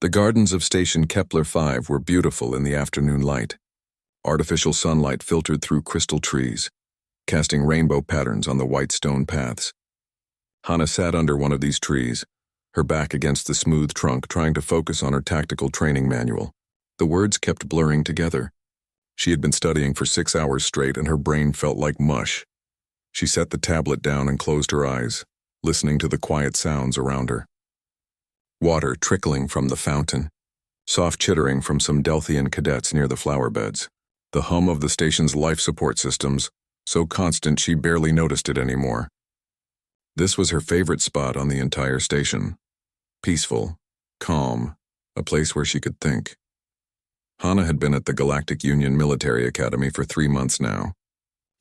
The gardens of Station Kepler 5 were beautiful in the afternoon light. Artificial sunlight filtered through crystal trees, casting rainbow patterns on the white stone paths. Hana sat under one of these trees, her back against the smooth trunk, trying to focus on her tactical training manual. The words kept blurring together. She had been studying for 6 hours straight, and her brain felt like mush. She set the tablet down and closed her eyes, listening to the quiet sounds around her. Water trickling from the fountain, soft chittering from some Delthian cadets near the flower beds, the hum of the station's life support systems, so constant she barely noticed it anymore. This was her favorite spot on the entire station. Peaceful, calm, a place where she could think. Hana had been at the Galactic Union Military Academy for 3 months now.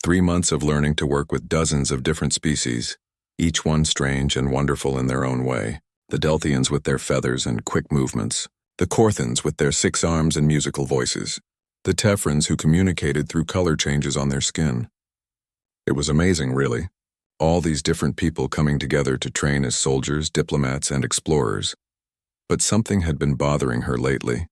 3 months of learning to work with dozens of different species, each one strange and wonderful in their own way. The Delthians with their feathers and quick movements, the Korthans with their 6 arms and musical voices, the Tefrans who communicated through color changes on their skin. It was amazing, really. All these different people coming together to train as soldiers, diplomats, and explorers. But something had been bothering her lately.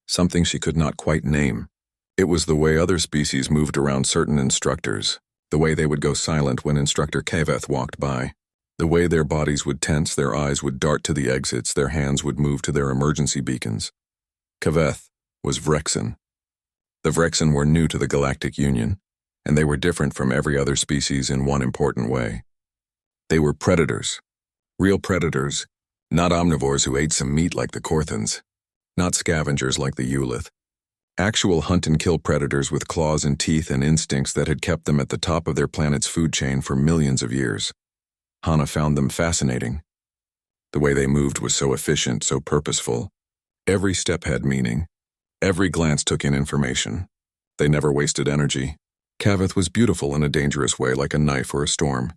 Something she could not quite name. It was the way other species moved around certain instructors, the way they would go silent when Instructor Cadets walked by, the way their bodies would tense, their eyes would dart to the exits, their hands would move to their emergency beacons. Kaveth was Vrexen. The Vrexen were new to the Galactic Union, and they were different from every other species in one important way. They were predators. Real predators, not omnivores who ate some meat like the Korthans, not scavengers like the Eulith. Actual hunt-and-kill predators with claws and teeth and instincts that had kept them at the top of their planet's food chain for millions of years. Hana found them fascinating. The way they moved was so efficient, so purposeful. Every step had meaning. Every glance took in information. They never wasted energy. Kaveth was beautiful in a dangerous way, like a knife or a storm.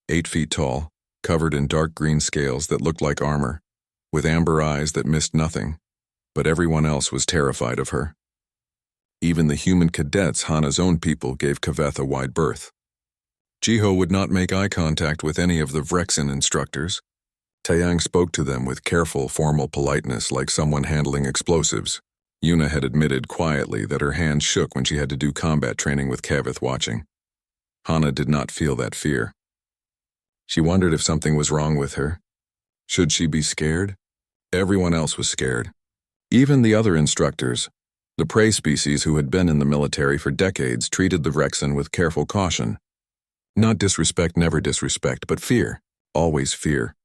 8 feet tall, covered in dark green scales that looked like armor, with amber eyes that missed nothing, but everyone else was terrified of her. Even the human cadets, Hana's own people, gave Kaveth a wide berth. Jiho would not make eye contact with any of the Vrexen instructors. Taeyang spoke to them with careful, formal politeness like someone handling explosives. Yuna had admitted quietly that her hands shook when she had to do combat training with Kaveth watching. Hana did not feel that fear. She wondered if something was wrong with her. Should she be scared? Everyone else was scared. Even the other instructors, the prey species who had been in the military for decades, treated the Vrexen with careful caution. Not disrespect, never disrespect, but fear, always fear.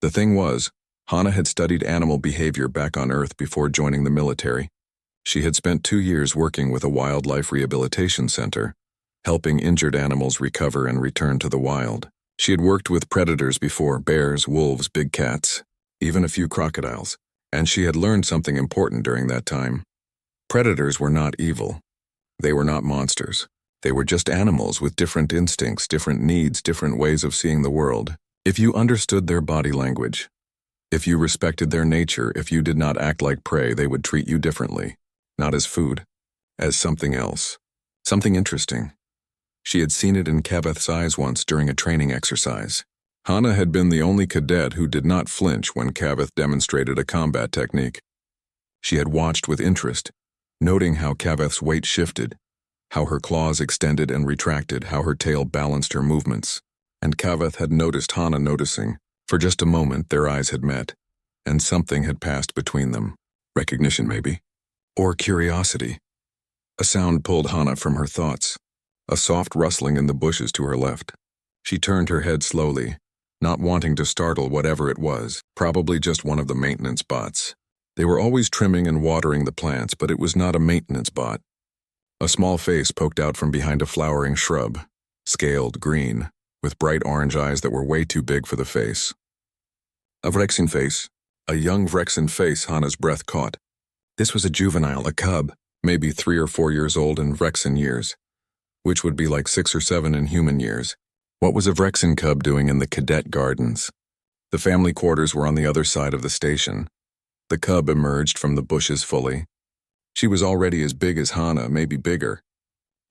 The thing was, Hana had studied animal behavior back on Earth before joining the military. She had spent 2 years working with a wildlife rehabilitation center, helping injured animals recover and return to the wild. She had worked with predators before, bears, wolves, big cats, even a few crocodiles, and she had learned something important during that time. Predators were not evil. They were not monsters. They were just animals with different instincts, different needs, different ways of seeing the world. If you understood their body language, if you respected their nature, if you did not act like prey, they would treat you differently. Not as food, as something else. Something interesting. She had seen it in Kaveth's eyes once during a training exercise. Hana had been the only cadet who did not flinch when Kaveth demonstrated a combat technique. She had watched with interest, noting how Kaveth's weight shifted, how her claws extended and retracted, how her tail balanced her movements. And Kaveth had noticed Hana noticing. For just a moment, their eyes had met, and something had passed between them. Recognition, maybe. Or curiosity. A sound pulled Hana from her thoughts. A soft rustling in the bushes to her left. She turned her head slowly, not wanting to startle whatever it was, probably just one of the maintenance bots. They were always trimming and watering the plants, but it was not a maintenance bot. A small face poked out from behind a flowering shrub, scaled green, with bright orange eyes that were way too big for the face. A Vrexen face. A young Vrexen face Hana's breath caught. This was a juvenile, a cub, maybe 3 or 4 years old in Vrexen years, which would be like 6 or 7 in human years. What was a Vrexen cub doing in the cadet gardens? The family quarters were on the other side of the station. The cub emerged from the bushes fully. She was already as big as Hana, maybe bigger.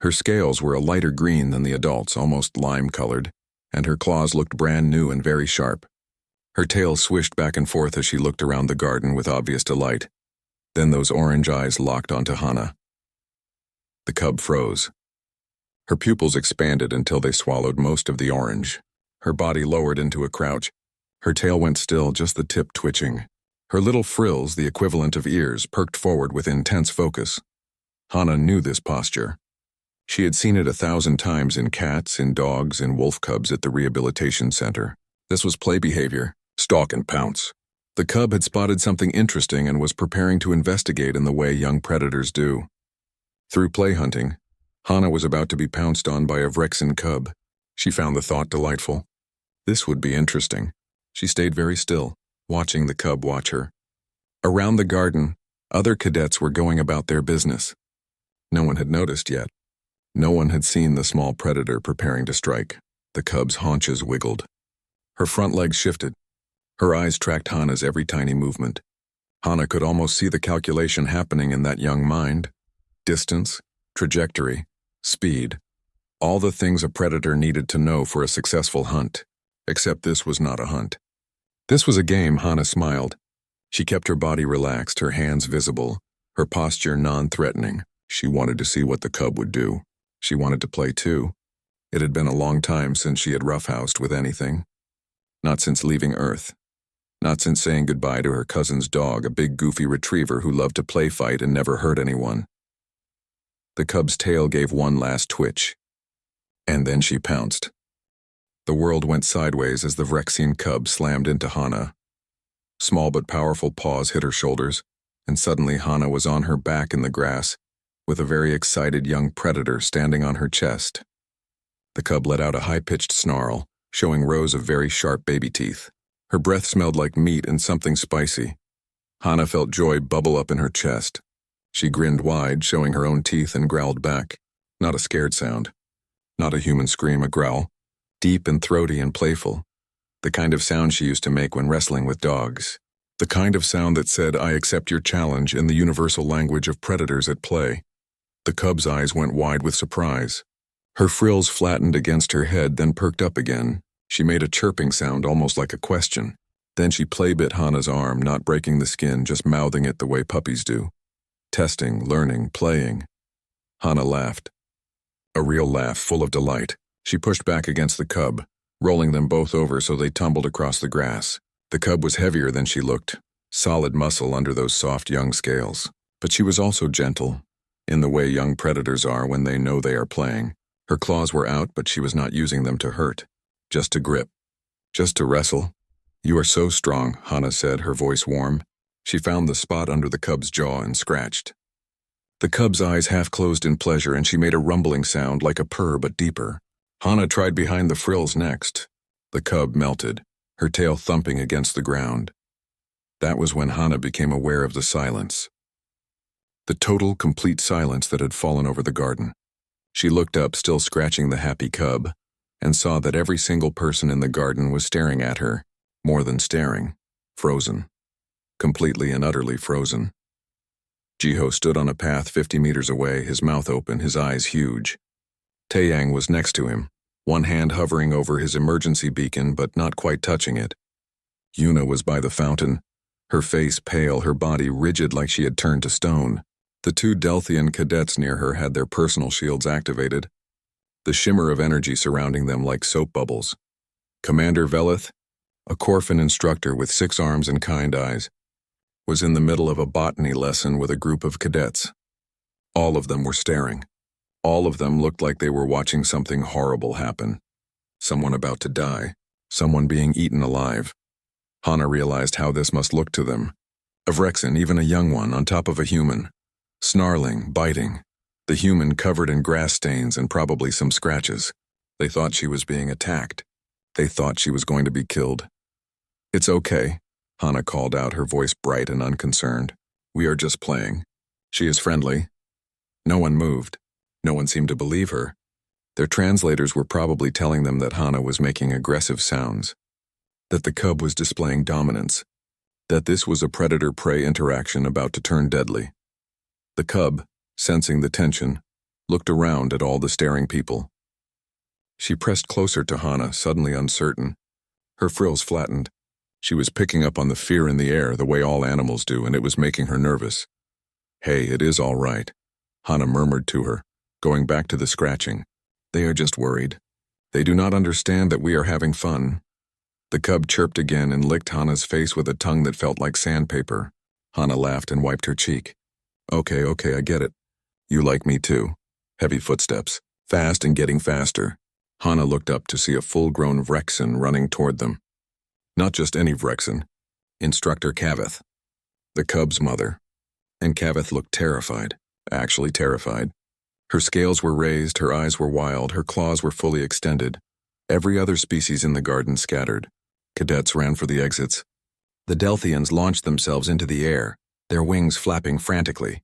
Her scales were a lighter green than the adults, almost lime-colored, and her claws looked brand new and very sharp. Her tail swished back and forth as she looked around the garden with obvious delight. Then those orange eyes locked onto Hana. The cub froze. Her pupils expanded until they swallowed most of the orange. Her body lowered into a crouch. Her tail went still, just the tip twitching. Her little frills, the equivalent of ears, perked forward with intense focus. Hana knew this posture. She had seen it 1,000 times in cats, in dogs, in wolf cubs at the rehabilitation center. This was play behavior, stalk and pounce. The cub had spotted something interesting and was preparing to investigate in the way young predators do. Through play hunting, Hana was about to be pounced on by a Vrexin cub. She found the thought delightful. This would be interesting. She stayed very still, watching the cub watch her. Around the garden, other cadets were going about their business. No one had noticed yet. No one had seen the small predator preparing to strike. The cub's haunches wiggled. Her front legs shifted. Her eyes tracked Hana's every tiny movement. Hana could almost see the calculation happening in that young mind. Distance, trajectory, speed. All the things a predator needed to know for a successful hunt. Except this was not a hunt. This was a game. Hana smiled. She kept her body relaxed, her hands visible, her posture non-threatening. She wanted to see what the cub would do. She wanted to play too. It had been a long time since she had roughhoused with anything. Not since leaving Earth. Not since saying goodbye to her cousin's dog, a big goofy retriever who loved to play fight and never hurt anyone. The cub's tail gave one last twitch. And then she pounced. The world went sideways as the Vrexin cub slammed into Hana. Small but powerful paws hit her shoulders, and suddenly Hana was on her back in the grass, with a very excited young predator standing on her chest. The cub let out a high-pitched snarl, showing rows of very sharp baby teeth. Her breath smelled like meat and something spicy. Hana felt joy bubble up in her chest. She grinned wide, showing her own teeth, and growled back. Not a scared sound. Not a human scream, a growl. Deep and throaty and playful. The kind of sound she used to make when wrestling with dogs. The kind of sound that said, "I accept your challenge," in the universal language of predators at play. The cub's eyes went wide with surprise. Her frills flattened against her head, then perked up again. She made a chirping sound, almost like a question. Then she play-bit Hana's arm, not breaking the skin, just mouthing it the way puppies do. Testing, learning, playing. Hana laughed. A real laugh, full of delight. She pushed back against the cub, rolling them both over so they tumbled across the grass. The cub was heavier than she looked, solid muscle under those soft young scales. But she was also gentle, in the way young predators are when they know they are playing. Her claws were out, but she was not using them to hurt, just to grip, just to wrestle. "You are so strong," Hana said, her voice warm. She found the spot under the cub's jaw and scratched. The cub's eyes half closed in pleasure, and she made a rumbling sound like a purr but deeper. Hana tried behind the frills next. The cub melted, her tail thumping against the ground. That was when Hana became aware of the silence. The total, complete silence that had fallen over the garden. She looked up, still scratching the happy cub, and saw that every single person in the garden was staring at her, more than staring, frozen. Completely and utterly frozen. Jiho stood on a path 50 meters away, his mouth open, his eyes huge. Taeyang was next to him, one hand hovering over his emergency beacon but not quite touching it. Yuna was by the fountain, her face pale, her body rigid like she had turned to stone. The two Delthian cadets near her had their personal shields activated, the shimmer of energy surrounding them like soap bubbles. Commander Velith, a Corfin instructor with 6 arms and kind eyes, was in the middle of a botany lesson with a group of cadets. All of them were staring. All of them looked like they were watching something horrible happen. Someone about to die. Someone being eaten alive. Hana realized how this must look to them. A Vrexin, even a young one, on top of a human. Snarling, biting. The human covered in grass stains and probably some scratches. They thought she was being attacked. They thought she was going to be killed. "It's okay," Hana called out, her voice bright and unconcerned. "We are just playing. She is friendly." No one moved. No one seemed to believe her. Their translators were probably telling them that Hana was making aggressive sounds, that the cub was displaying dominance, that this was a predator-prey interaction about to turn deadly. The cub, sensing the tension, looked around at all the staring people. She pressed closer to Hana, suddenly uncertain. Her frills flattened. She was picking up on the fear in the air the way all animals do, and it was making her nervous. Hey, it is all right, Hana murmured to her, going back to the scratching. They are just worried. They do not understand that we are having fun. The cub chirped again and licked Hana's face with a tongue that felt like sandpaper. Hana laughed and wiped her cheek. Okay, I get it. You like me too. Heavy footsteps, fast and getting faster. Hana looked up to see a full-grown Vrexen running toward them. Not just any Vrexen. Instructor Kaveth, the cub's mother. And Kaveth looked terrified, actually terrified. Her scales were raised, her eyes were wild, her claws were fully extended. Every other species in the garden scattered. Cadets ran for the exits. The Delthians launched themselves into the air, their wings flapping frantically.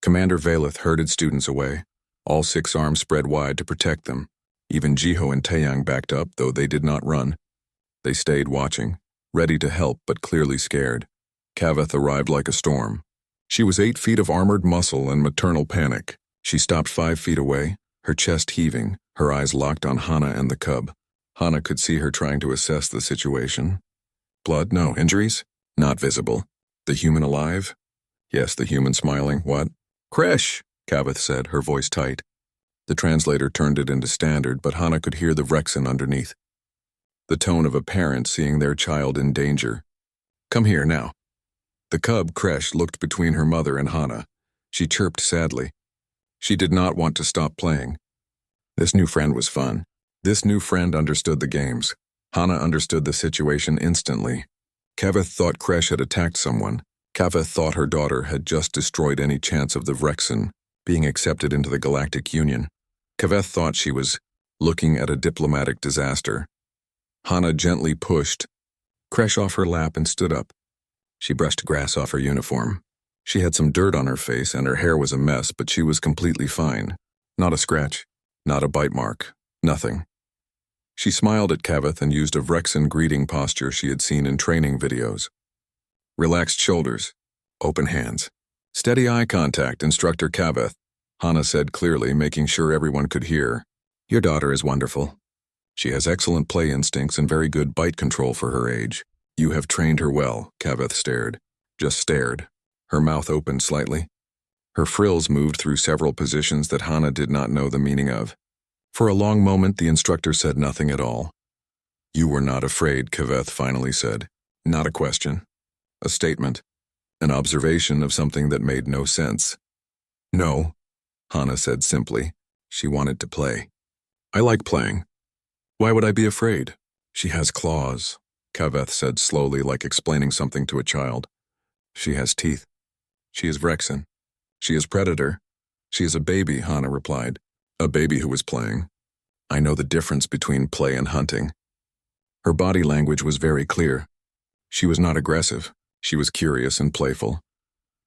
Commander Valeth herded students away, all 6 arms spread wide to protect them. Even Jiho and Taeyang backed up, though they did not run. They stayed watching, ready to help but clearly scared. Kaveth arrived like a storm. She was 8 feet of armored muscle and maternal panic. She stopped 5 feet away, her chest heaving, her eyes locked on Hana and the cub. Hana could see her trying to assess the situation. Blood? No. Injuries? Not visible. The human alive? Yes, the human smiling. What? Kresh, Kaveth said, her voice tight. The translator turned it into standard, but Hana could hear the Vrexen underneath. The tone of a parent seeing their child in danger. Come here now. The cub, Kresh, looked between her mother and Hana. She chirped sadly. She did not want to stop playing. This new friend was fun. This new friend understood the games. Hana understood the situation instantly. Kaveth thought Kresh had attacked someone. Kaveth thought her daughter had just destroyed any chance of the Vrexen being accepted into the Galactic Union. Kaveth thought she was looking at a diplomatic disaster. Hana gently pushed Kresh off her lap and stood up. She brushed grass off her uniform. She had some dirt on her face and her hair was a mess, but she was completely fine. Not a scratch, not a bite mark, nothing. She smiled at Kaveth and used a Vrexen greeting posture she had seen in training videos. Relaxed shoulders, open hands. Steady eye contact, Instructor Kaveth, Hana said clearly, making sure everyone could hear. Your daughter is wonderful. She has excellent play instincts and very good bite control for her age. You have trained her well, Kaveth stared. Just stared. Her mouth opened slightly. Her frills moved through several positions that Hana did not know the meaning of. For a long moment, the instructor said nothing at all. You were not afraid, Kaveth finally said. Not a question. A statement. An observation of something that made no sense. No, Hana said simply. She wanted to play. I like playing. Why would I be afraid? She has claws, Kaveth said slowly, like explaining something to a child. She has teeth. She is Vrexen. She is Predator. She is a baby, Hana replied. A baby who was playing. I know the difference between play and hunting. Her body language was very clear. She was not aggressive. She was curious and playful.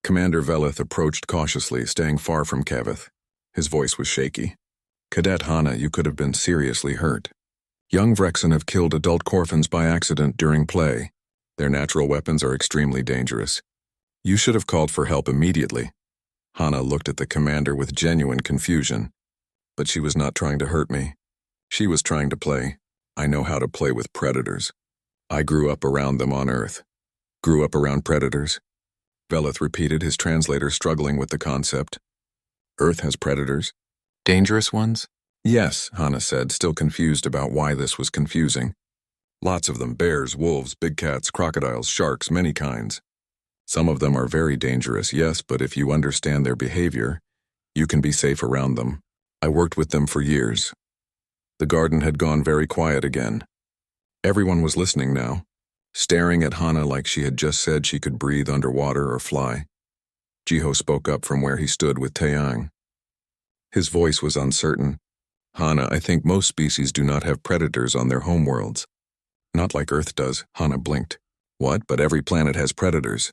Commander Veleth approached cautiously, staying far from Kaveth. His voice was shaky. Cadet Hana, you could have been seriously hurt. Young Vrexen have killed adult Corphans by accident during play. Their natural weapons are extremely dangerous. You should have called for help immediately. Hana looked at the commander with genuine confusion. But she was not trying to hurt me. She was trying to play. I know how to play with predators. I grew up around them on Earth. Grew up around predators? Veleth repeated, his translator struggling with the concept. Earth has predators? Dangerous ones? Yes, Hana said, still confused about why this was confusing. Lots of them, bears, wolves, big cats, crocodiles, sharks, many kinds. Some of them are very dangerous, yes, but if you understand their behavior, you can be safe around them. I worked with them for years. The garden had gone very quiet again. Everyone was listening now, staring at Hana like she had just said she could breathe underwater or fly. Jiho spoke up from where he stood with Taeyang. His voice was uncertain. Hana, I think most species do not have predators on their homeworlds. Not like Earth does, Hana blinked. What? But every planet has predators.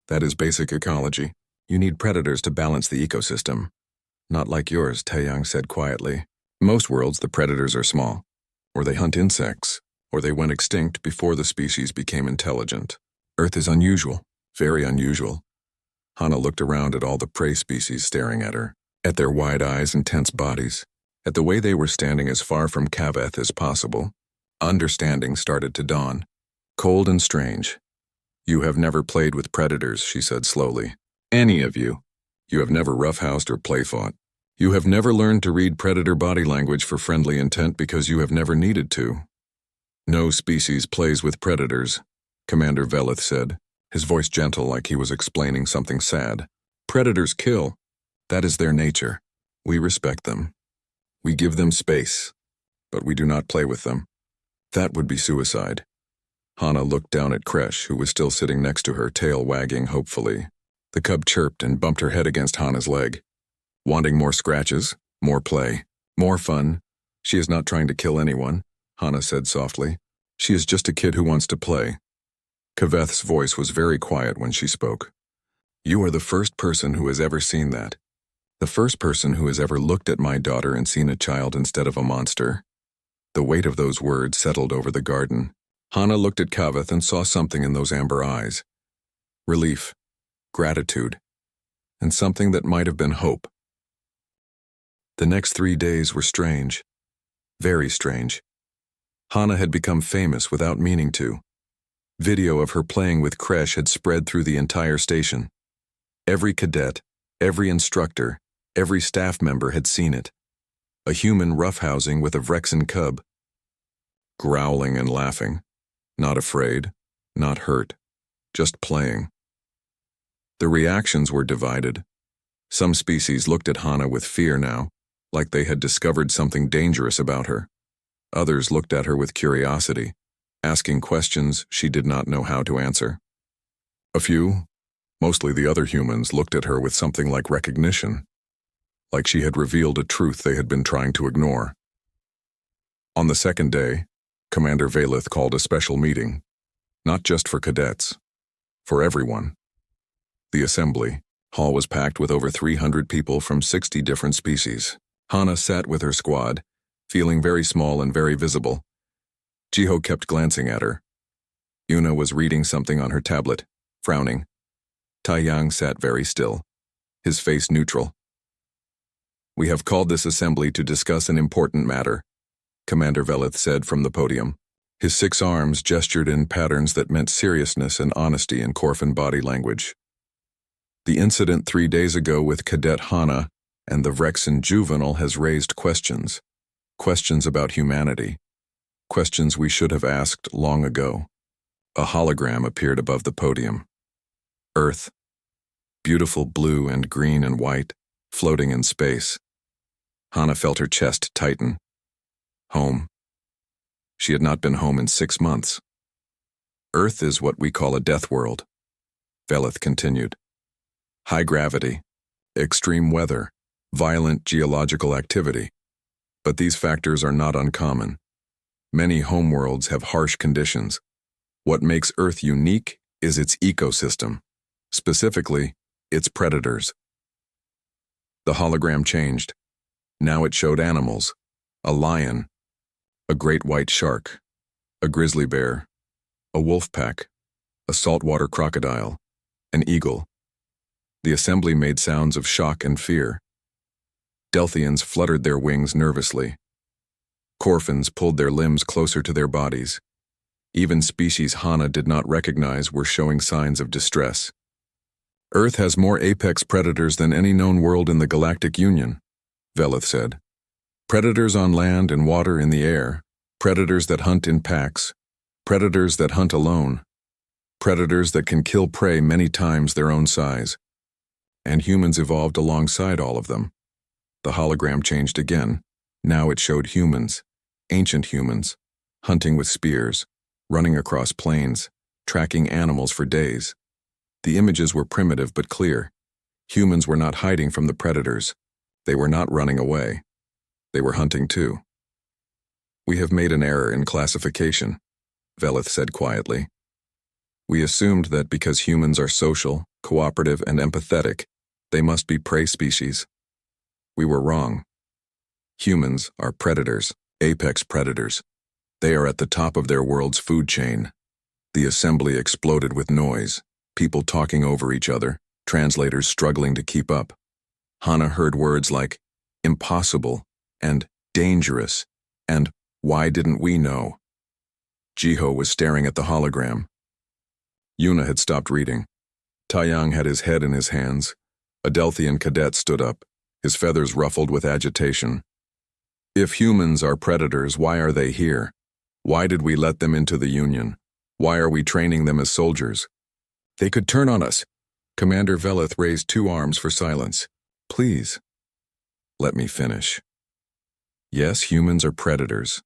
That is basic ecology. You need predators to balance the ecosystem. Not like yours, Taeyang said quietly. Most worlds, the predators are small. Or they hunt insects. Or they went extinct before the species became intelligent. Earth is unusual. Very unusual. Hana looked around at all the prey species staring at her. At their wide eyes and tense bodies. At the way they were standing as far from Kaveth as possible. Understanding started to dawn. Cold and strange. You have never played with predators, she said slowly. Any of you. You have never roughhoused or play-fought. You have never learned to read predator body language for friendly intent because you have never needed to. No species plays with predators, Commander Velith said, his voice gentle like he was explaining something sad. Predators kill. That is their nature. We respect them. We give them space, but we do not play with them. That would be suicide. Hana looked down at Kresh, who was still sitting next to her, tail wagging hopefully. The cub chirped and bumped her head against Hana's leg. Wanting more scratches, more play, more fun. She is not trying to kill anyone, Hana said softly. She is just a kid who wants to play. Kaveth's voice was very quiet when she spoke. You are the first person who has ever seen that. The first person who has ever looked at my daughter and seen a child instead of a monster. The weight of those words settled over the garden. Hana looked at Kaveth and saw something in those amber eyes. Relief, gratitude, and something that might have been hope. The next 3 days were strange. Very strange. Hana had become famous without meaning to. Video of her playing with Kresh had spread through the entire station. Every cadet, every instructor, every staff member had seen it. A human roughhousing with a Vrexen cub. Growling and laughing. Not afraid, not hurt, just playing. The reactions were divided. Some species looked at Hana with fear now, like they had discovered something dangerous about her. Others looked at her with curiosity, asking questions she did not know how to answer. A few, mostly the other humans, looked at her with something like recognition, like she had revealed a truth they had been trying to ignore. On the second day, Commander Velith called a special meeting, not just for cadets, for everyone. The assembly hall was packed with over 300 people from 60 different species. Hana sat with her squad, feeling very small and very visible. Jiho kept glancing at her. Yuna was reading something on her tablet, frowning. Taiyang sat very still, his face neutral. We have called this assembly to discuss an important matter, Commander Velith said from the podium. His 6 arms gestured in patterns that meant seriousness and honesty in Corfin body language. The incident 3 days ago with Cadet Hana and the Vrexen juvenile has raised questions. Questions about humanity. Questions we should have asked long ago. A hologram appeared above the podium. Earth. Beautiful blue and green and white, floating in space. Hana felt her chest tighten. Home. She had not been home in 6 months. Earth is what we call a death world, Velith continued. High gravity, extreme weather, violent geological activity. But these factors are not uncommon. Many homeworlds have harsh conditions. What makes Earth unique is its ecosystem, specifically, its predators. The hologram changed. Now it showed animals, a lion, a great white shark, a grizzly bear, a wolf pack, a saltwater crocodile, an eagle. The assembly made sounds of shock and fear. Delthians fluttered their wings nervously. Corfins pulled their limbs closer to their bodies. Even species Hana did not recognize were showing signs of distress. Earth has more apex predators than any known world in the Galactic Union, Velith said. Predators on land and water in the air, predators that hunt in packs, predators that hunt alone, predators that can kill prey many times their own size. And humans evolved alongside all of them. The hologram changed again. Now it showed humans, ancient humans, hunting with spears, running across plains, tracking animals for days. The images were primitive but clear. Humans were not hiding from the predators. They were not running away. They were hunting too. We have made an error in classification, Velith said quietly. We assumed that because humans are social, cooperative, and empathetic, they must be prey species. We were wrong. Humans are predators, apex predators. They are at the top of their world's food chain. The assembly exploded with noise, people talking over each other, translators struggling to keep up. Hana heard words like impossible and dangerous and why didn't we know? Jiho was staring at the hologram. Yuna had stopped reading. Taeyang had his head in his hands. A Delthian cadet stood up, his feathers ruffled with agitation. If humans are predators, why are they here? Why did we let them into the Union? Why are we training them as soldiers? They could turn on us. Commander Velith raised 2 arms for silence. Please. Let me finish. Yes, humans are predators.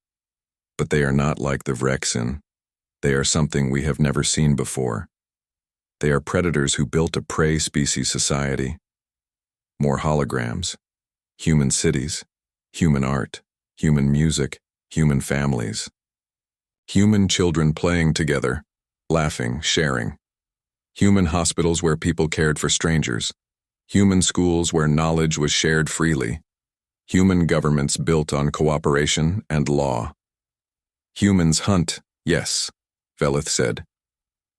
But they are not like the Vrexin. They are something we have never seen before. They are predators who built a prey species society. More holograms. Human cities. Human art. Human music. Human families. Human children playing together. Laughing, sharing. Human hospitals where people cared for strangers. Human schools where knowledge was shared freely. Human governments built on cooperation and law. Humans hunt, yes, Velith said.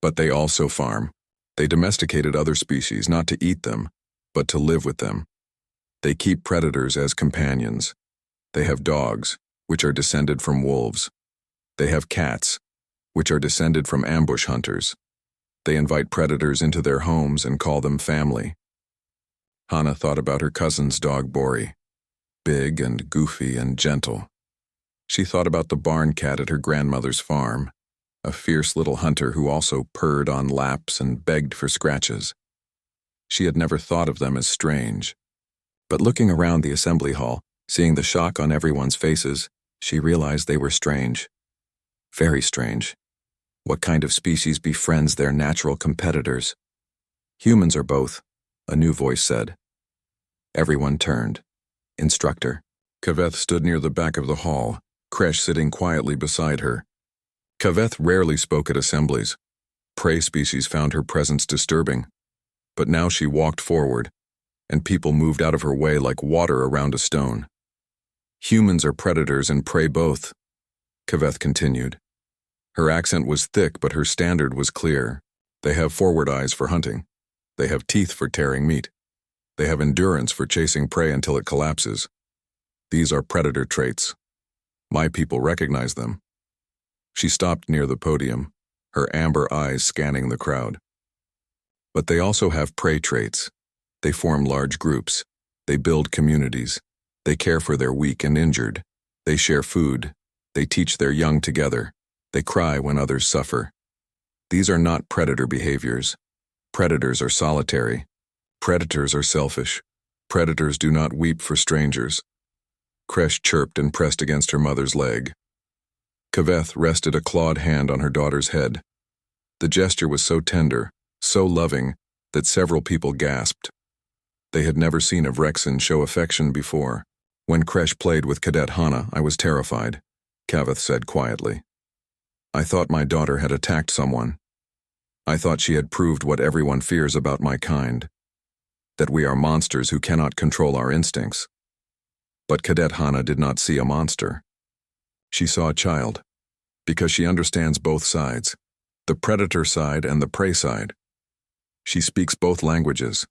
But they also farm. They domesticated other species not to eat them, but to live with them. They keep predators as companions. They have dogs, which are descended from wolves. They have cats, which are descended from ambush hunters. They invite predators into their homes and call them family. Hana thought about her cousin's dog Bori, big and goofy and gentle. She thought about the barn cat at her grandmother's farm, a fierce little hunter who also purred on laps and begged for scratches. She had never thought of them as strange. But looking around the assembly hall, seeing the shock on everyone's faces, she realized they were strange. Very strange. What kind of species befriends their natural competitors? Humans are both, a new voice said. Everyone turned. Instructor. Kaveth stood near the back of the hall, Kresh sitting quietly beside her. Kaveth rarely spoke at assemblies. Prey species found her presence disturbing. But now she walked forward, and people moved out of her way like water around a stone. Humans are predators and prey both, Kaveth continued. Her accent was thick, but her standard was clear. They have forward eyes for hunting. They have teeth for tearing meat. They have endurance for chasing prey until it collapses. These are predator traits. My people recognize them. She stopped near the podium, her amber eyes scanning the crowd. But they also have prey traits. They form large groups. They build communities. They care for their weak and injured. They share food. They teach their young together. They cry when others suffer. These are not predator behaviors. Predators are solitary. Predators are selfish. Predators do not weep for strangers. Kresh chirped and pressed against her mother's leg. Kaveth rested a clawed hand on her daughter's head. The gesture was so tender, so loving, that several people gasped. They had never seen a Vrexin show affection before. When Kresh played with Cadet Hana, I was terrified, Kaveth said quietly. I thought my daughter had attacked someone. I thought she had proved what everyone fears about my kind, that we are monsters who cannot control our instincts. But Cadet Hana did not see a monster. She saw a child, because she understands both sides, the predator side and the prey side. She speaks both languages.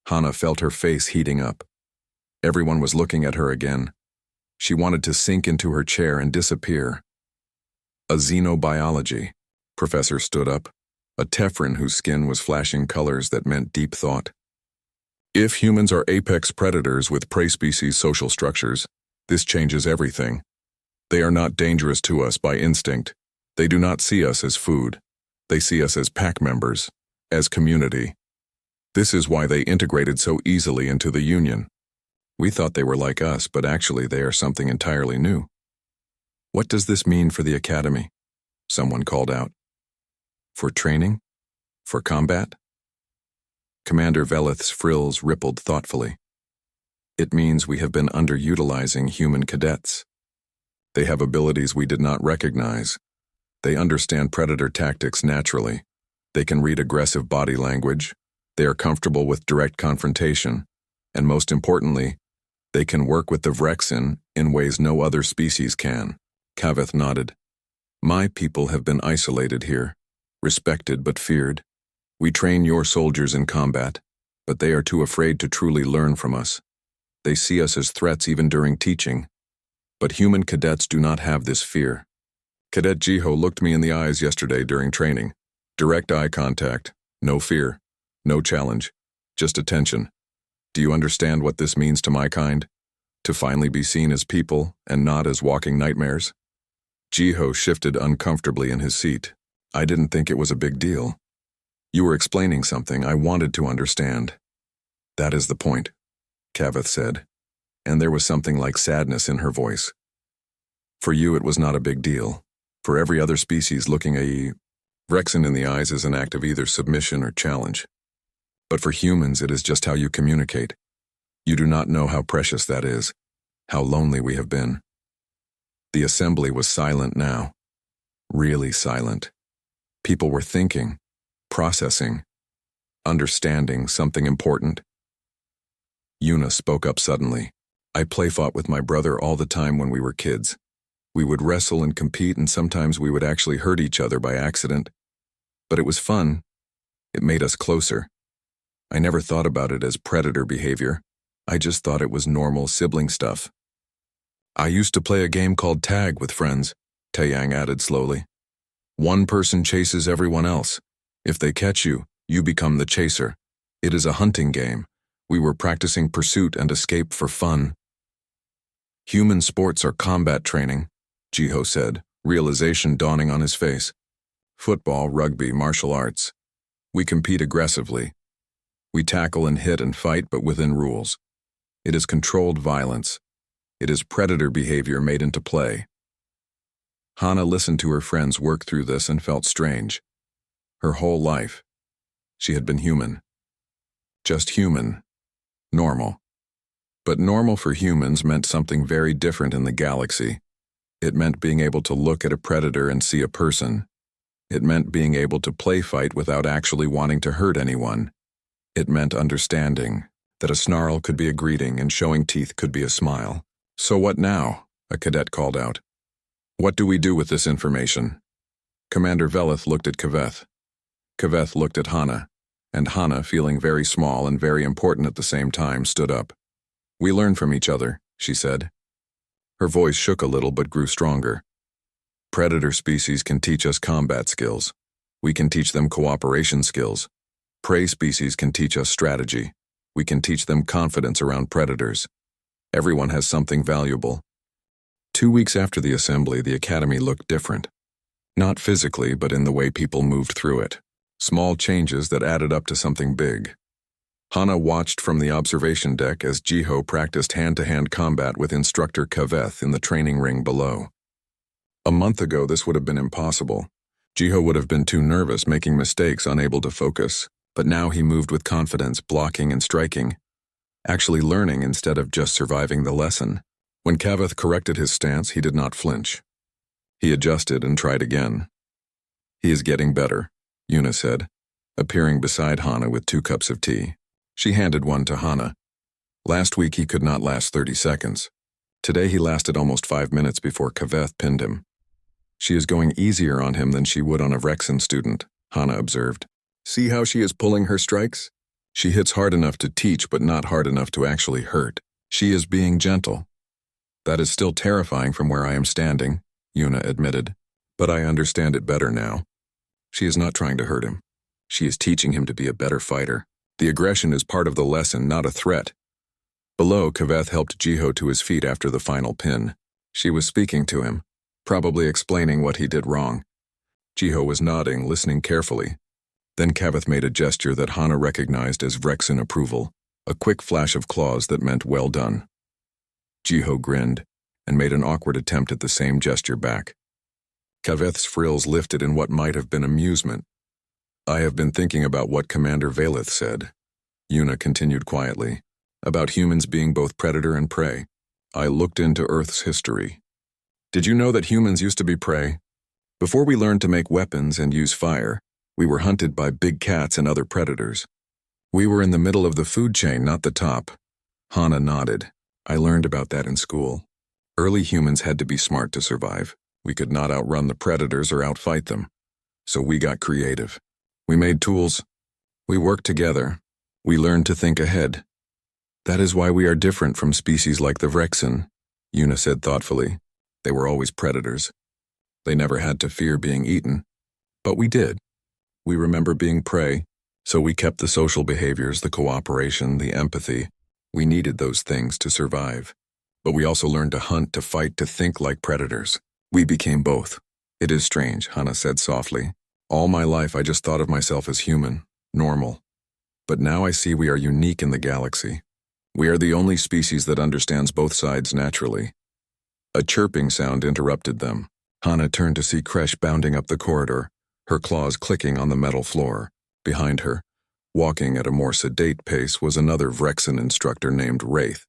Hana felt her face heating up. Everyone was looking at her again. She wanted to sink into her chair and disappear. A xenobiology. Professor stood up, a Tefrin whose skin was flashing colors that meant deep thought. If humans are apex predators with prey species social structures, this changes everything. They are not dangerous to us by instinct. They do not see us as food. They see us as pack members, as community. This is why they integrated so easily into the Union. We thought they were like us, but actually they are something entirely new. What does this mean for the Academy? Someone called out. For training? For combat? Commander Velith's frills rippled thoughtfully. It means we have been underutilizing human cadets. They have abilities we did not recognize. They understand predator tactics naturally. They can read aggressive body language. They are comfortable with direct confrontation. And most importantly, they can work with the Vrexin in ways no other species can. Kaveth nodded. My people have been isolated here, respected but feared. We train your soldiers in combat, but they are too afraid to truly learn from us. They see us as threats even during teaching. But human cadets do not have this fear. Cadet Jiho looked me in the eyes yesterday during training. Direct eye contact, no fear, no challenge, just attention. Do you understand what this means to my kind? To finally be seen as people and not as walking nightmares? Jiho shifted uncomfortably in his seat. I didn't think it was a big deal. You were explaining something I wanted to understand. That is the point, Kaveth said, and there was something like sadness in her voice. For you it was not a big deal. For every other species looking a Rexen in the eyes is an act of either submission or challenge. But for humans it is just how you communicate. You do not know how precious that is, how lonely we have been. The assembly was silent now. Really silent. People were thinking, processing, understanding something important. Yuna spoke up suddenly. I play-fought with my brother all the time when we were kids. We would wrestle and compete, and sometimes we would actually hurt each other by accident. But it was fun. It made us closer. I never thought about it as predator behavior. I just thought it was normal sibling stuff. I used to play a game called tag with friends, Taeyang added slowly. One person chases everyone else. If they catch you, you become the chaser. It is a hunting game. We were practicing pursuit and escape for fun. Human sports are combat training, Jiho said, realization dawning on his face. Football, rugby, martial arts. We compete aggressively. We tackle and hit and fight, but within rules. It is controlled violence. It is predator behavior made into play. Hana listened to her friends work through this and felt strange. Her whole life, she had been human. Just human. Normal. But normal for humans meant something very different in the galaxy. It meant being able to look at a predator and see a person. It meant being able to play fight without actually wanting to hurt anyone. It meant understanding that a snarl could be a greeting and showing teeth could be a smile. So what now? A cadet called out. What do we do with this information? Commander Velith looked at Kaveth. Kaveth looked at Hana, and Hana, feeling very small and very important at the same time, stood up. We learn from each other, she said. Her voice shook a little but grew stronger. Predator species can teach us combat skills. We can teach them cooperation skills. Prey species can teach us strategy. We can teach them confidence around predators. Everyone has something valuable. 2 weeks after the assembly, the academy looked different. Not physically, but in the way people moved through it. Small changes that added up to something big. Hana watched from the observation deck as Jiho practiced hand-to-hand combat with instructor Kaveth in the training ring below. A month ago, this would have been impossible. Jiho would have been too nervous, making mistakes, unable to focus. But now he moved with confidence, blocking and striking. Actually learning instead of just surviving the lesson. When Kaveth corrected his stance, he did not flinch. He adjusted and tried again. He is getting better, Yuna said, appearing beside Hana with 2 cups of tea. She handed one to Hana. Last week he could not last 30 seconds. Today he lasted almost 5 minutes before Kaveth pinned him. She is going easier on him than she would on a Rexen student, Hana observed. See how she is pulling her strikes? She hits hard enough to teach, but not hard enough to actually hurt. She is being gentle. That is still terrifying from where I am standing, Yuna admitted, but I understand it better now. She is not trying to hurt him. She is teaching him to be a better fighter. The aggression is part of the lesson, not a threat. Below, Kaveth helped Jiho to his feet after the final pin. She was speaking to him, probably explaining what he did wrong. Jiho was nodding, listening carefully. Then Kaveth made a gesture that Hana recognized as Rexen approval, a quick flash of claws that meant well done. Jiho grinned and made an awkward attempt at the same gesture back. Kaveth's frills lifted in what might have been amusement. I have been thinking about what Commander Velith said, Yuna continued quietly, about humans being both predator and prey. I looked into Earth's history. Did you know that humans used to be prey? Before we learned to make weapons and use fire, we were hunted by big cats and other predators. We were in the middle of the food chain, not the top. Hana nodded. I learned about that in school. Early humans had to be smart to survive. We could not outrun the predators or outfight them. So we got creative. We made tools. We worked together. We learned to think ahead. That is why we are different from species like the Rexen, Yuna said thoughtfully. They were always predators. They never had to fear being eaten. But we did. We remember being prey, so we kept the social behaviors, the cooperation, the empathy. We needed those things to survive. But we also learned to hunt, to fight, to think like predators. We became both. It is strange, Hana said softly. All my life I just thought of myself as human, normal. But now I see we are unique in the galaxy. We are the only species that understands both sides naturally. A chirping sound interrupted them. Hana turned to see Kresh bounding up the corridor, her claws clicking on the metal floor. Behind her, walking at a more sedate pace, was another Vrexen instructor named Wraith.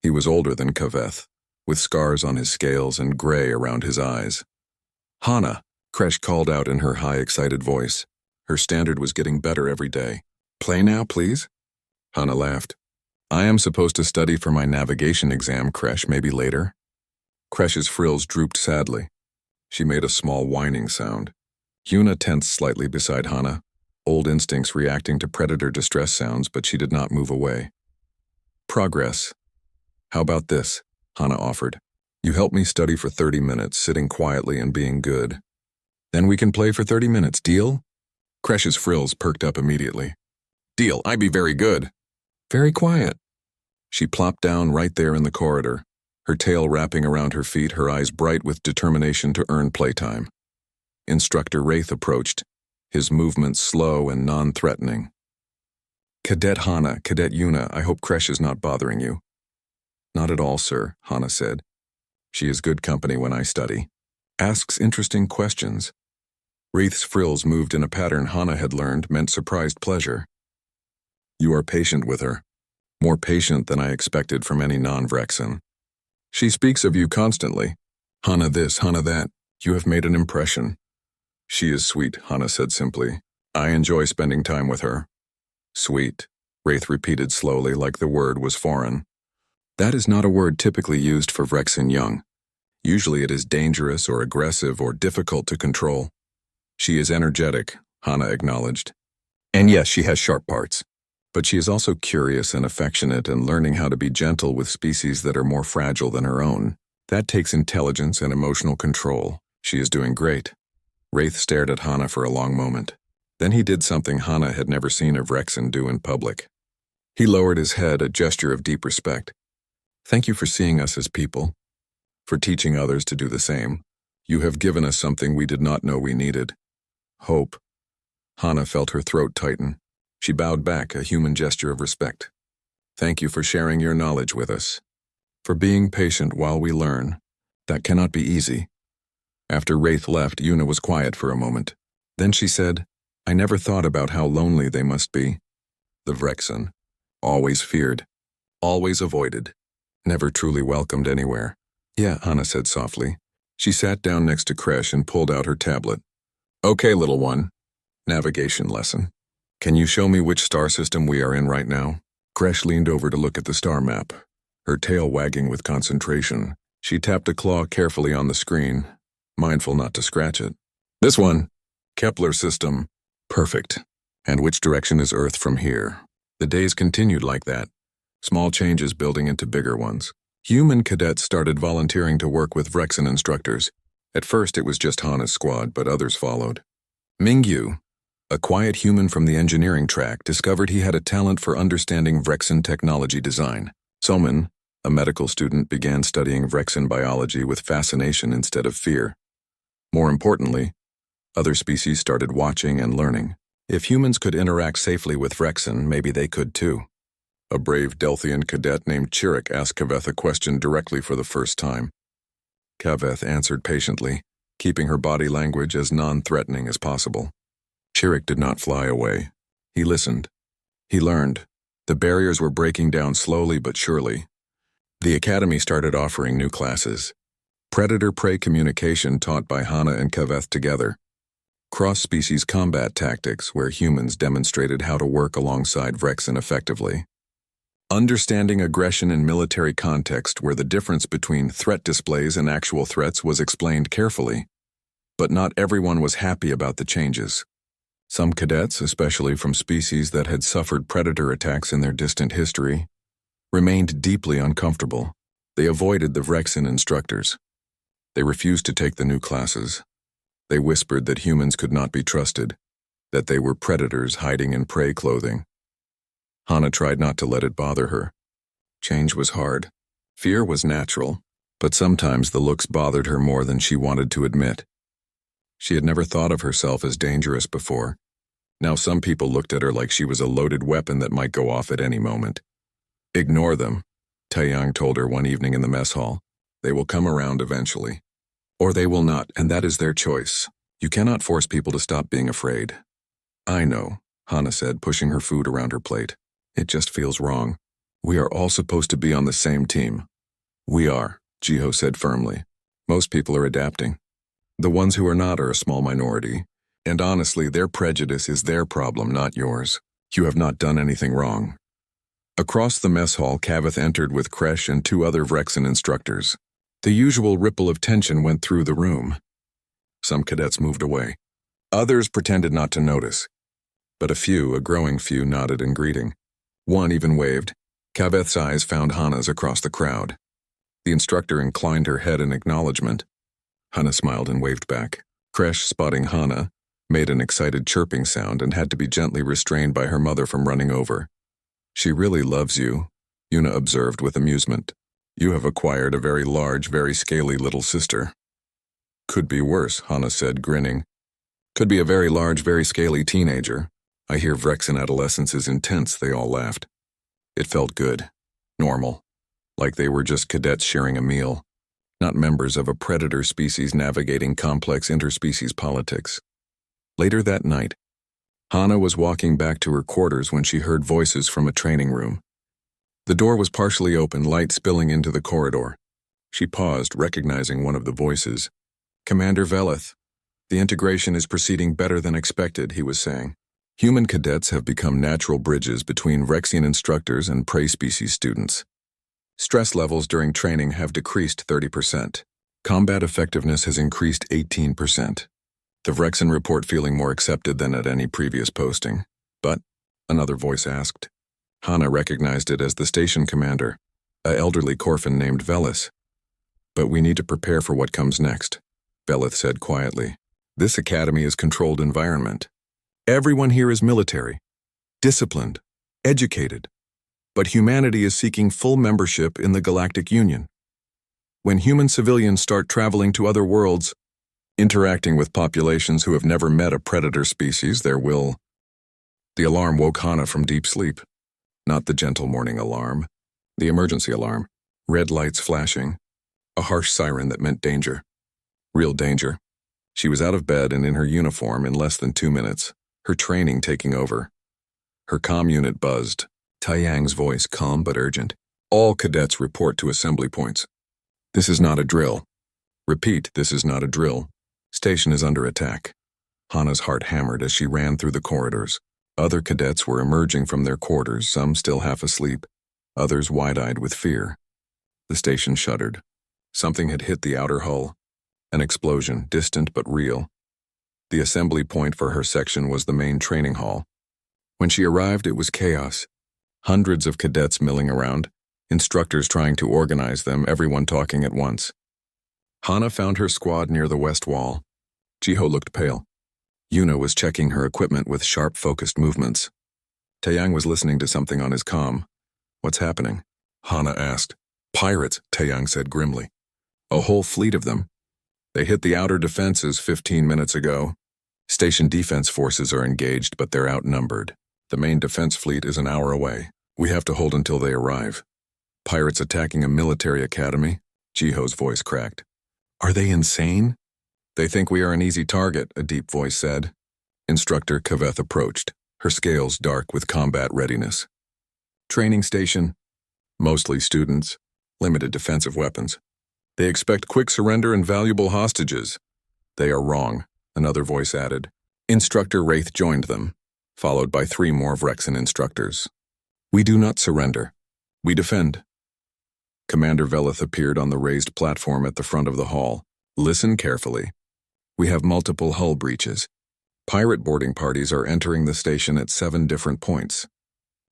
He was older than Kaveth, with scars on his scales and gray around his eyes. Hana, Kresh called out in her high, excited voice. Her standard was getting better every day. Play now, please? Hana laughed. I am supposed to study for my navigation exam, Kresh, maybe later. Kresh's frills drooped sadly. She made a small whining sound. Yuna tensed slightly beside Hana, old instincts reacting to predator distress sounds, but she did not move away. Progress. How about this? Hana offered. You help me study for 30 minutes, sitting quietly and being good. Then we can play for 30 minutes, deal? Kresh's frills perked up immediately. Deal, I be very good. Very quiet. She plopped down right there in the corridor, her tail wrapping around her feet, her eyes bright with determination to earn playtime. Instructor Wraith approached, his movements slow and non-threatening. Cadet Hana, Cadet Yuna, I hope Kresh is not bothering you. Not at all, sir, Hana said. She is good company when I study. Asks interesting questions. Wraith's frills moved in a pattern Hana had learned meant surprised pleasure. You are patient with her. More patient than I expected from any non-Vrexen. She speaks of you constantly. Hana this, Hana that. You have made an impression. She is sweet, Hana said simply. I enjoy spending time with her. Sweet, Wraith repeated slowly like the word was foreign. That is not a word typically used for Vrexen young. Usually it is dangerous or aggressive or difficult to control. She is energetic, Hana acknowledged. And yes, she has sharp parts. But she is also curious and affectionate and learning how to be gentle with species that are more fragile than her own. That takes intelligence and emotional control. She is doing great. Wraith stared at Hana for a long moment. Then he did something Hana had never seen a Vrexen do in public. He lowered his head, a gesture of deep respect. Thank you for seeing us as people. For teaching others to do the same. You have given us something we did not know we needed. Hope. Hana felt her throat tighten. She bowed back, a human gesture of respect. Thank you for sharing your knowledge with us. For being patient while we learn. That cannot be easy. After Wraith left, Yuna was quiet for a moment. Then she said, I never thought about how lonely they must be. The Vrexen. Always feared. Always avoided. Never truly welcomed anywhere. Yeah, Hana said softly. She sat down next to Kresh and pulled out her tablet. Okay, little one. Navigation lesson. Can you show me which star system we are in right now? Kresh leaned over to look at the star map, her tail wagging with concentration. She tapped a claw carefully on the screen, mindful not to scratch it. This one. Kepler system. Perfect. And which direction is Earth from here? The days continued like that, small changes building into bigger ones. Human cadets started volunteering to work with Vrexen instructors. At first it was just Hana's squad, but others followed. Mingyu, a quiet human from the engineering track, discovered he had a talent for understanding Vrexen technology design. Soman, a medical student, began studying Vrexen biology with fascination instead of fear. More importantly, other species started watching and learning. If humans could interact safely with Vrexen, maybe they could too. A brave Delthian cadet named Chirik asked Kaveth a question directly for the first time. Kaveth answered patiently, keeping her body language as non-threatening as possible. Chirik did not fly away. He listened. He learned. The barriers were breaking down slowly but surely. The academy started offering new classes. Predator-prey communication taught by Hana and Kaveth together. Cross-species combat tactics where humans demonstrated how to work alongside Vrexen effectively. Understanding aggression in military context where the difference between threat displays and actual threats was explained carefully. But not everyone was happy about the changes. Some cadets, especially from species that had suffered predator attacks in their distant history, remained deeply uncomfortable. They avoided the Vrexen instructors. They refused to take the new classes. They whispered that humans could not be trusted, that they were predators hiding in prey clothing. Hana tried not to let it bother her. Change was hard. Fear was natural, but sometimes the looks bothered her more than she wanted to admit. She had never thought of herself as dangerous before. Now some people looked at her like she was a loaded weapon that might go off at any moment. Ignore them, Taeyang told her one evening in the mess hall. They will come around eventually. Or they will not, and that is their choice. You cannot force people to stop being afraid. I know, Hana said, pushing her food around her plate. It just feels wrong. We are all supposed to be on the same team. We are, Jiho said firmly. Most people are adapting. The ones who are not are a small minority. And honestly, their prejudice is their problem, not yours. You have not done anything wrong. Across the mess hall, Kavith entered with Kresh and 2 other Vrexen instructors. The usual ripple of tension went through the room. Some cadets moved away. Others pretended not to notice. But a growing few, nodded in greeting. One even waved. Kavith's eyes found Hana's across the crowd. The instructor inclined her head in acknowledgement. Hana smiled and waved back. Kresh, spotting Hana, made an excited chirping sound and had to be gently restrained by her mother from running over. She really loves you, Yuna observed with amusement. You have acquired a very large, very scaly little sister. Could be worse, Hana said, grinning. Could be a very large, very scaly teenager. I hear Vrexen adolescence is intense, they all laughed. It felt good. Normal. Like they were just cadets sharing a meal. Not members of a predator species navigating complex interspecies politics. Later that night, Hana was walking back to her quarters when she heard voices from a training room. The door was partially open, light spilling into the corridor. She paused, recognizing one of the voices. Commander Velith, the integration is proceeding better than expected, he was saying. Human cadets have become natural bridges between Vrexian instructors and prey species students. Stress levels during training have decreased 30%. Combat effectiveness has increased 18%. The Vrexen report feeling more accepted than at any previous posting. But, another voice asked. Hana recognized it as the station commander, an elderly Corfin named Velis. But we need to prepare for what comes next, Velith said quietly. This academy is controlled environment. Everyone here is military, disciplined, educated. But humanity is seeking full membership in the Galactic Union. When human civilians start traveling to other worlds, interacting with populations who have never met a predator species, there will... The alarm woke Hana from deep sleep. Not the gentle morning alarm, the emergency alarm. Red lights flashing, a harsh siren that meant danger. Real danger. She was out of bed and in her uniform in less than 2 minutes, her training taking over. Her comm unit buzzed, Taeyang's voice calm but urgent. All cadets report to assembly points. This is not a drill. Repeat, this is not a drill. Station is under attack. Hana's heart hammered as she ran through the corridors. Other cadets were emerging from their quarters, some still half asleep, others wide-eyed with fear. The station shuddered. Something had hit the outer hull. An explosion, distant but real. The assembly point for her section was the main training hall. When she arrived, it was chaos. Hundreds of cadets milling around, instructors trying to organize them, everyone talking at once. Hana found her squad near the west wall. Jiho looked pale. Yuna was checking her equipment with sharp, focused movements. Taeyang was listening to something on his comm. What's happening? Hana asked. Pirates, Taeyang said grimly. A whole fleet of them. They hit the outer defenses 15 minutes ago. Station defense forces are engaged, but they're outnumbered. The main defense fleet is an hour away. We have to hold until they arrive. Pirates attacking a military academy? Jiho's voice cracked. Are they insane? They think we are an easy target, a deep voice said. Instructor Kaveth approached, her scales dark with combat readiness. Training station? Mostly students. Limited defensive weapons. They expect quick surrender and valuable hostages. They are wrong, another voice added. Instructor Wraith joined them, followed by 3 more Vrexen instructors. We do not surrender. We defend. Commander Velith appeared on the raised platform at the front of the hall. Listen carefully. We have multiple hull breaches. Pirate boarding parties are entering the station at 7 different points.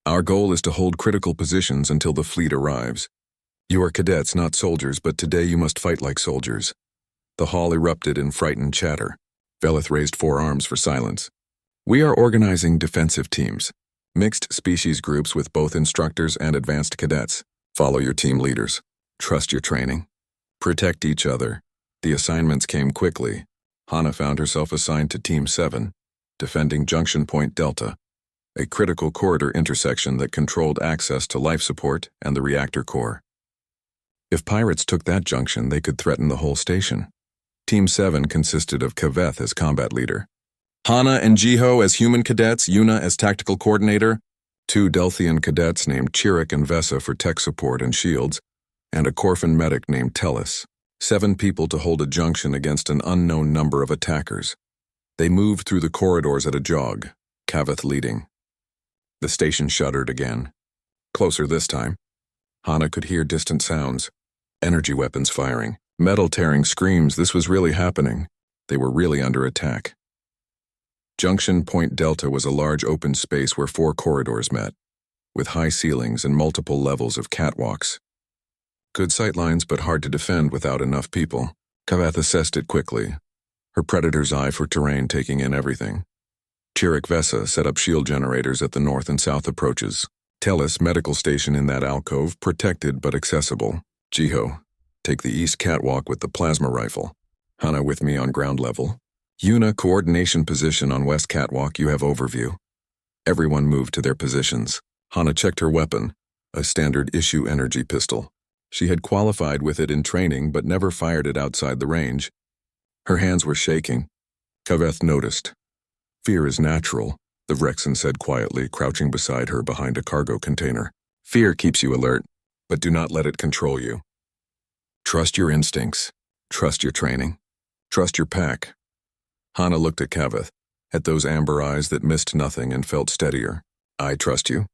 Our goal is to hold critical positions until the fleet arrives. You are cadets, not soldiers, but today you must fight like soldiers. The hall erupted in frightened chatter. Velith raised 4 arms for silence. We are organizing defensive teams. Mixed species groups with both instructors and advanced cadets. Follow your team leaders. Trust your training. Protect each other. The assignments came quickly. Hana found herself assigned to Team 7, defending Junction Point Delta, a critical corridor intersection that controlled access to life support and the reactor core. If pirates took that junction, they could threaten the whole station. Team 7 consisted of Kaveth as combat leader, Hana and Jiho as human cadets, Yuna as tactical coordinator, 2 Delthian cadets named Chirik and Vesa for tech support and shields, and a Corfin medic named Tellus. 7 people to hold a junction against an unknown number of attackers. They moved through the corridors at a jog, Kaveth leading. The station shuddered again. Closer this time. Hana could hear distant sounds. Energy weapons firing. Metal-tearing screams. This was really happening. They were really under attack. Junction Point Delta was a large open space where 4 corridors met, with high ceilings and multiple levels of catwalks. Good sightlines, but hard to defend without enough people. Kaveth assessed it quickly, her predator's eye for terrain taking in everything. Chirik Vesa set up shield generators at the north and south approaches. Tellus medical station in that alcove, protected but accessible. Jiho, take the east catwalk with the plasma rifle. Hana with me on ground level. Yuna, coordination position on west catwalk, you have overview. Everyone moved to their positions. Hana checked her weapon, a standard issue energy pistol. She had qualified with it in training but never fired it outside the range. Her hands were shaking. Kaveth noticed. Fear is natural, the Vrexen said quietly, crouching beside her behind a cargo container. Fear keeps you alert, but do not let it control you. Trust your instincts. Trust your training. Trust your pack. Hana looked at Kaveth, at those amber eyes that missed nothing and felt steadier. I trust you.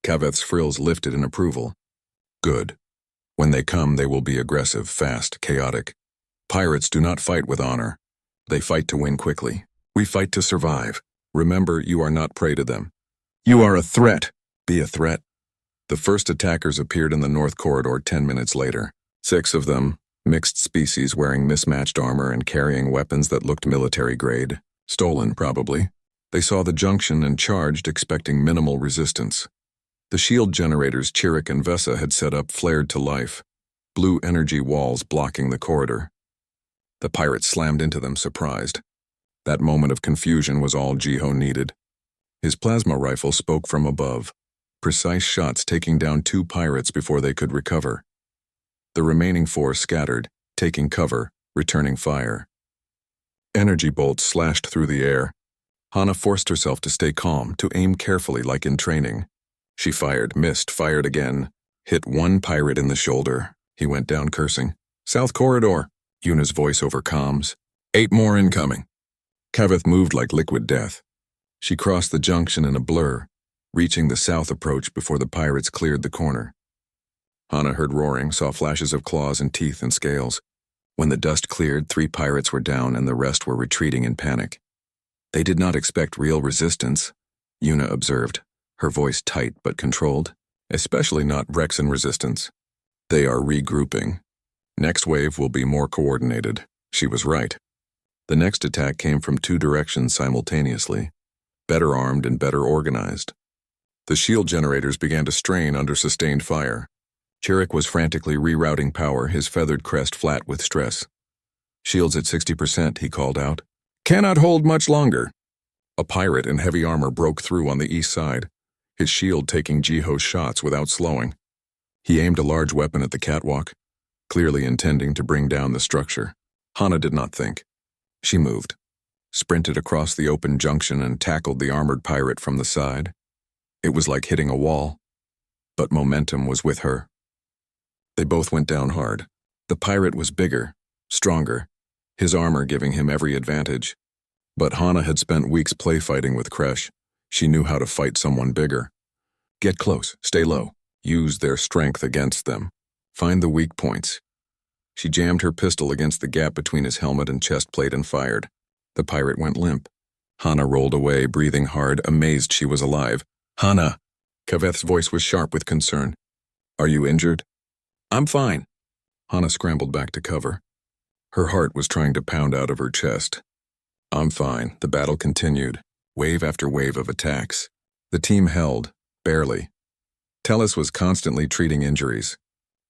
Kaveth's frills lifted in approval. Good. When they come, they will be aggressive, fast, chaotic. Pirates do not fight with honor. They fight to win quickly. We fight to survive. Remember, you are not prey to them. You are a threat. Be a threat. The first attackers appeared in the north corridor 10 minutes later. 6 of them, mixed species wearing mismatched armor and carrying weapons that looked military-grade. Stolen, probably. They saw the junction and charged, expecting minimal resistance. The shield generators Chirik and Vesa had set up flared to life, blue energy walls blocking the corridor. The pirates slammed into them, surprised. That moment of confusion was all Jiho needed. His plasma rifle spoke from above, precise shots taking down 2 pirates before they could recover. The remaining 4 scattered, taking cover, returning fire. Energy bolts slashed through the air. Hana forced herself to stay calm, to aim carefully like in training. She fired, missed, fired again, hit 1 pirate in the shoulder. He went down cursing. South corridor, Yuna's voice over comms. 8 more incoming. Kaveth moved like liquid death. She crossed the junction in a blur, reaching the south approach before the pirates cleared the corner. Hana heard roaring, saw flashes of claws and teeth and scales. When the dust cleared, 3 pirates were down and the rest were retreating in panic. They did not expect real resistance, Yuna observed, her voice tight but controlled, especially not Vrexen resistance. They are regrouping. Next wave will be more coordinated. She was right. The next attack came from 2 directions simultaneously, better armed and better organized. The shield generators began to strain under sustained fire. Chirik was frantically rerouting power, his feathered crest flat with stress. Shields at 60%, he called out. Cannot hold much longer. A pirate in heavy armor broke through on the east side, his shield taking Jiho's shots without slowing. He aimed a large weapon at the catwalk, clearly intending to bring down the structure. Hana did not think. She moved, sprinted across the open junction and tackled the armored pirate from the side. It was like hitting a wall, but momentum was with her. They both went down hard. The pirate was bigger, stronger, his armor giving him every advantage. But Hana had spent weeks play fighting with Kresh. She knew how to fight someone bigger. Get close, stay low, use their strength against them. Find the weak points. She jammed her pistol against the gap between his helmet and chest plate and fired. The pirate went limp. Hana rolled away, breathing hard, amazed she was alive. Hana! Kaveth's voice was sharp with concern. Are you injured? I'm fine. Hana scrambled back to cover. Her heart was trying to pound out of her chest. I'm fine. The battle continued, wave after wave of attacks. The team held, barely. Tellus was constantly treating injuries.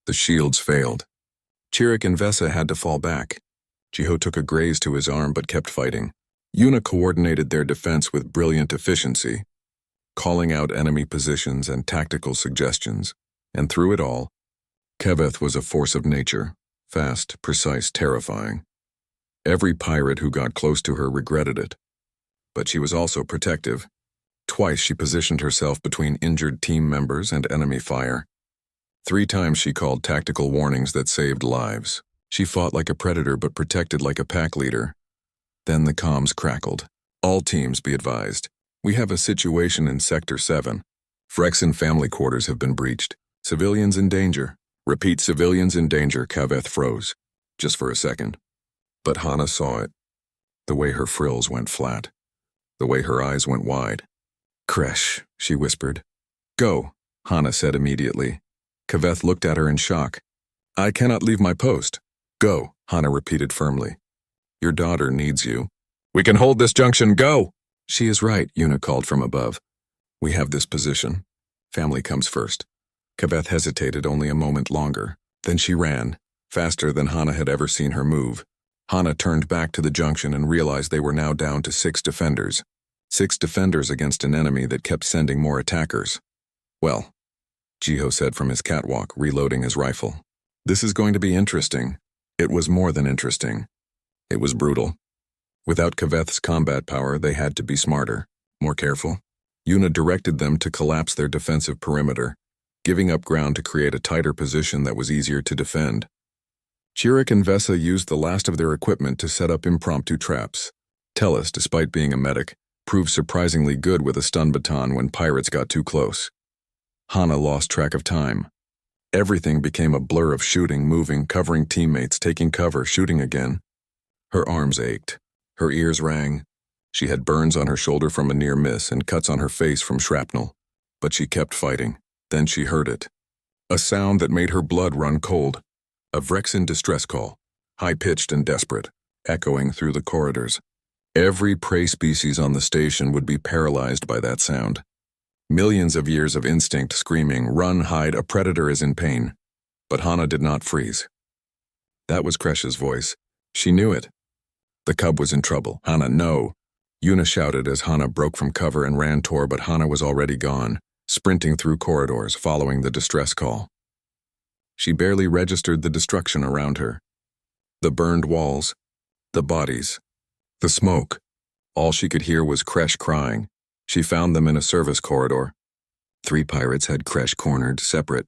The shields failed. Chirik and Vesa had to fall back. Jiho took a graze to his arm but kept fighting. Yuna coordinated their defense with brilliant efficiency, calling out enemy positions and tactical suggestions. And through it all, Keveth was a force of nature, fast, precise, terrifying. Every pirate who got close to her regretted it. But she was also protective. Twice she positioned herself between injured team members and enemy fire. 3 times she called tactical warnings that saved lives. She fought like a predator but protected like a pack leader. Then the comms crackled. All teams be advised. We have a situation in Sector 7. Frexen family quarters have been breached. Civilians in danger. Repeat, civilians in danger. Kaveth froze. Just for a second. But Hana saw it. The way her frills went flat. The way her eyes went wide. Kresh, she whispered. Go, Hana said immediately. Kaveth looked at her in shock. I cannot leave my post. Go, Hana repeated firmly. Your daughter needs you. We can hold this junction, go! She is right, Yuna called from above. We have this position. Family comes first. Kaveth hesitated only a moment longer. Then she ran, faster than Hana had ever seen her move. Hana turned back to the junction and realized they were now down to 6 defenders. 6 defenders against an enemy that kept sending more attackers. Well, Jiho said from his catwalk, reloading his rifle. This is going to be interesting. It was more than interesting. It was brutal. Without Kaveth's combat power, they had to be smarter, more careful. Yuna directed them to collapse their defensive perimeter, giving up ground to create a tighter position that was easier to defend. Chirik and Vesa used the last of their equipment to set up impromptu traps. Tellus, despite being a medic, proved surprisingly good with a stun baton when pirates got too close. Hana lost track of time. Everything became a blur of shooting, moving, covering teammates, taking cover, shooting again. Her arms ached. Her ears rang. She had burns on her shoulder from a near miss and cuts on her face from shrapnel. But she kept fighting. Then she heard it. A sound that made her blood run cold. A Vrexen distress call, high-pitched and desperate, echoing through the corridors. Every prey species on the station would be paralyzed by that sound. Millions of years of instinct screaming, run, hide, a predator is in pain. But Hana did not freeze. That was Kresh's voice. She knew it. The cub was in trouble. Hana, no. Yuna shouted as Hana broke from cover and ran toward, but Hana was already gone, sprinting through corridors, following the distress call. She barely registered the destruction around her. The burned walls, the bodies, the smoke. All she could hear was Kresh crying. She found them in a service corridor. 3 pirates had Kresh cornered, separate.